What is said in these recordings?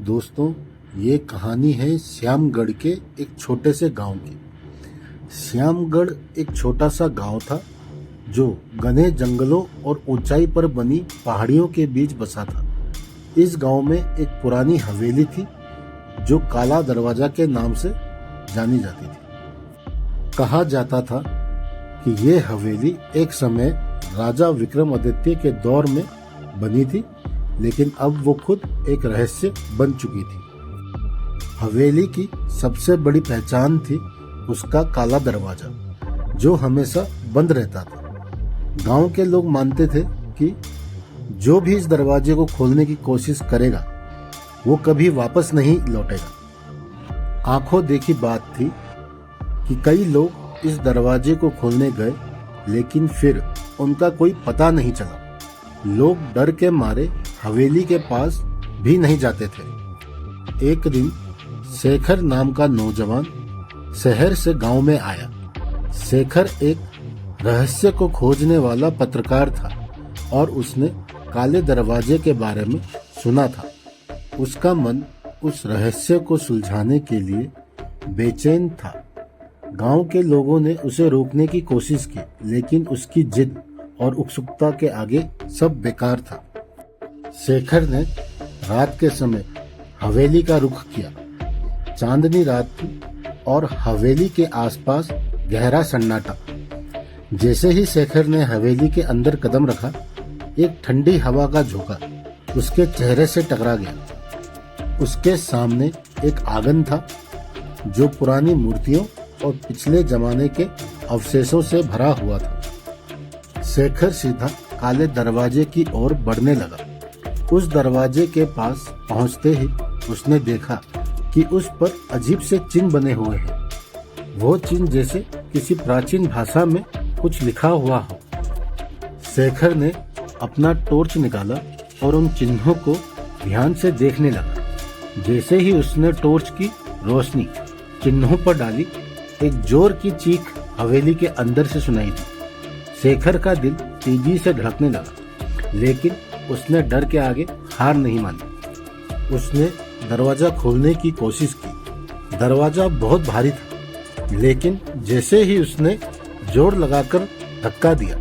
दोस्तों, ये कहानी है श्यामगढ़ के एक छोटे से गांव की। श्यामगढ़ एक छोटा सा गांव था जो घने जंगलों और ऊंचाई पर बनी पहाड़ियों के बीच बसा था। इस गांव में एक पुरानी हवेली थी जो काला दरवाजा के नाम से जानी जाती थी। कहा जाता था कि ये हवेली एक समय राजा विक्रमादित्य के दौर में बनी थी, लेकिन अब वो खुद एक रहस्य बन चुकी थी। हवेली की सबसे बड़ी पहचान थी उसका काला दरवाजा जो हमेशा बंद रहता था। गांव के लोग मानते थे कि जो भी इस दरवाजे को खोलने की कोशिश करेगा वो कभी वापस नहीं लौटेगा। आंखों देखी बात थी कि कई लोग इस दरवाजे को खोलने गए, लेकिन फिर उनका कोई पता नहीं चला। लोग डर के मारे हवेली के पास भी नहीं जाते थे। एक दिन शेखर नाम का नौजवान शहर से गांव में आया। शेखर एक रहस्य को खोजने वाला पत्रकार था और उसने काले दरवाजे के बारे में सुना था। उसका मन उस रहस्य को सुलझाने के लिए बेचैन था। गांव के लोगों ने उसे रोकने की कोशिश की, लेकिन उसकी जिद और उत्सुकता के आगे सब बेकार था। शेखर ने रात के समय हवेली का रुख किया। चांदनी रात थी और हवेली के आसपास गहरा सन्नाटा। जैसे ही शेखर ने हवेली के अंदर कदम रखा, एक ठंडी हवा का झोंका उसके चेहरे से टकरा गया। उसके सामने एक आंगन था जो पुरानी मूर्तियों और पिछले जमाने के अवशेषों से भरा हुआ था। शेखर सीधा काले दरवाजे की ओर बढ़ने लगा। उस दरवाजे के पास पहुंचते ही उसने देखा कि उस पर अजीब से चिन्ह बने हुए हैं। वो चिन्ह जैसे किसी प्राचीन भाषा में कुछ लिखा हुआ हो। शेखर ने अपना टॉर्च निकाला और उन चिन्हों को ध्यान से देखने लगा। जैसे ही उसने टॉर्च की रोशनी चिन्हों पर डाली, एक जोर की चीख हवेली के अंदर से सुनाई दी। शेखर का दिल तेजी से धड़कने लगा, लेकिन उसने डर के आगे हार नहीं मानी। उसने दरवाजा खोलने की कोशिश की। दरवाजा बहुत भारी था, लेकिन जैसे ही उसने जोर लगाकर धक्का दिया,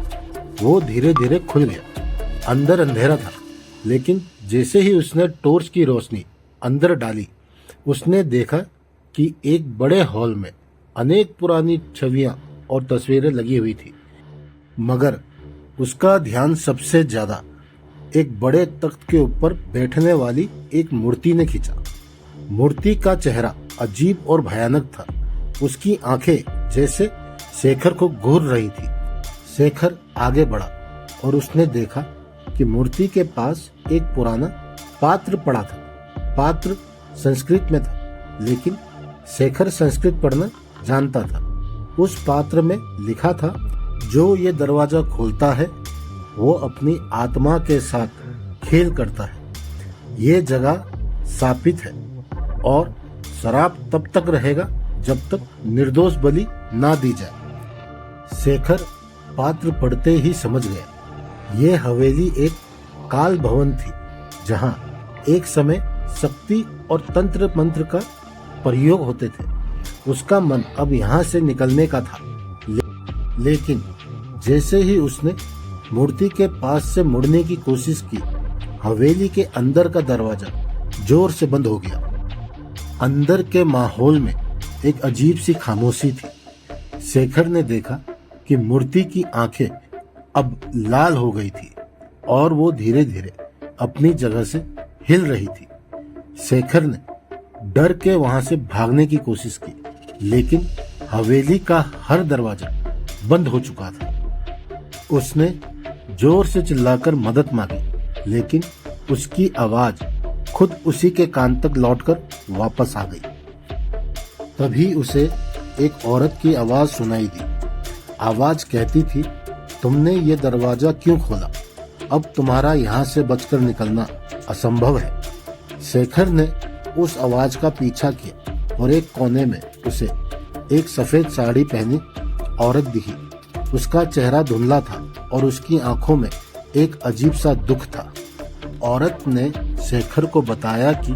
वो धीरे धीरे खुल गया। अंदर अंधेरा था, लेकिन जैसे ही उसने टॉर्च की रोशनी अंदर डाली, उसने देखा कि एक बड़े हॉल में अनेक पुरानी छवियां और तस्वीरें लगी हुई थी, मगर उसका ध्यान सबसे ज्यादा एक बड़े तख्त के ऊपर बैठने वाली एक मूर्ति ने खींचा। मूर्ति का चेहरा अजीब और भयानक था। उसकी आंखें जैसे शेखर को घूर रही थी। शेखर आगे बढ़ा और उसने देखा कि मूर्ति के पास एक पुराना पात्र पड़ा था। पात्र संस्कृत में था, लेकिन शेखर संस्कृत पढ़ना जानता था। उस पात्र में लिखा था, जो ये दरवाजा खोलता है वो अपनी आत्मा के साथ खेल करता है। ये जगह शापित है और शराब तब तक रहेगा जब तक निर्दोष बलि ना दी जाए। शेखर पात्र पढ़ते ही समझ गया। ये हवेली एक काल भवन थी जहां एक समय शक्ति और तंत्र मंत्र का प्रयोग होते थे। उसका मन अब यहाँ से निकलने का था, लेकिन जैसे ही उसने मूर्ति के पास से मुड़ने की कोशिश की, हवेली के अंदर का दरवाजा जोर से बंद हो गया। अंदर के माहौल में एक अजीब सी खामोशी थी। शेखर ने देखा कि मूर्ति की आंखें अब लाल हो गई थी और वो धीरे धीरे अपनी जगह से हिल रही थी। शेखर ने डर के वहां से भागने की कोशिश की, लेकिन हवेली का हर दरवाजा बंद हो चुका था। उसने जोर से चिल्लाकर मदद मांगी, लेकिन उसकी आवाज खुद उसी के कान तक लौटकर वापस आ गई। तभी उसे एक औरत की आवाज सुनाई दी। आवाज कहती थी, तुमने ये दरवाजा क्यों खोला? अब तुम्हारा यहाँ से बचकर निकलना असंभव है। शेखर ने उस आवाज का पीछा किया और एक कोने में उसे एक सफेद साड़ी पहनी औरत दिखी। उसका चेहरा धुंधला था और उसकी आंखों में एक अजीब सा दुख था। औरत ने शेखर को बताया कि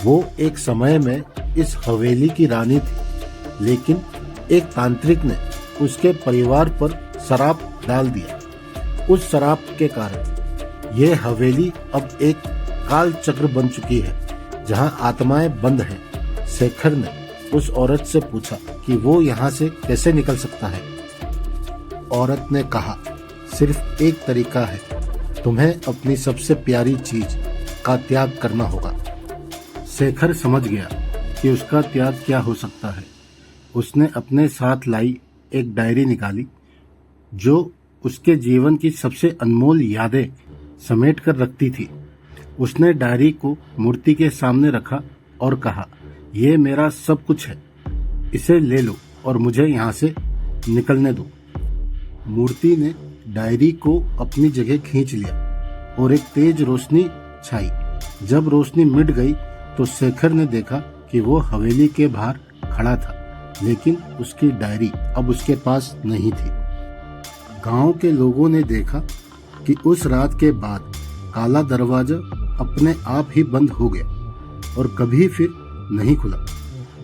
वो एक समय में इस हवेली की रानी थी, लेकिन एक तांत्रिक ने उसके परिवार पर शराप डाल दिया। उस शराप के कारण ये हवेली अब एक काल चक्र बन चुकी है, जहां आत्माएं बंद हैं। शेखर ने उस औरत से पूछा कि वो यहाँ से कैसे निकल सकता है। औरत ने कहा, सिर्फ एक तरीका है, तुम्हें अपनी सबसे प्यारी चीज का त्याग करना होगा। शेखर समझ गया कि उसका त्याग क्या हो सकता है। उसने अपने साथ लाई एक डायरी निकाली, जो उसके जीवन की सबसे अनमोल यादें समेट कर रखती थी। उसने डायरी को मूर्ति के सामने रखा और कहा, ये मेरा सब कुछ है, इसे ले लो और मुझे यहाँ से निकलने दो। मूर्ति ने डायरी को अपनी जगह खींच लिया और एक तेज रोशनी छाई। जब रोशनी मिट गई तो शेखर ने देखा कि वो हवेली के बाहर खड़ा था, लेकिन उसकी डायरी अब उसके पास नहीं थी। गांव के लोगों ने देखा कि उस रात के बाद काला दरवाजा अपने आप ही बंद हो गया और कभी फिर नहीं खुला।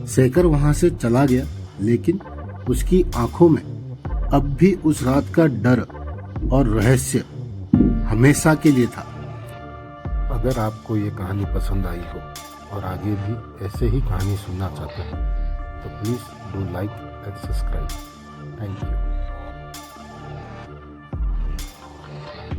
शेखर वहां से चला गया, लेकिन उसकी आंखों में अब भी उस रात का डर और रहस्य हमेशा के लिए था। अगर आपको ये कहानी पसंद आई हो और आगे भी ऐसे ही कहानी सुनना चाहते हैं तो please do like and subscribe. Thank you.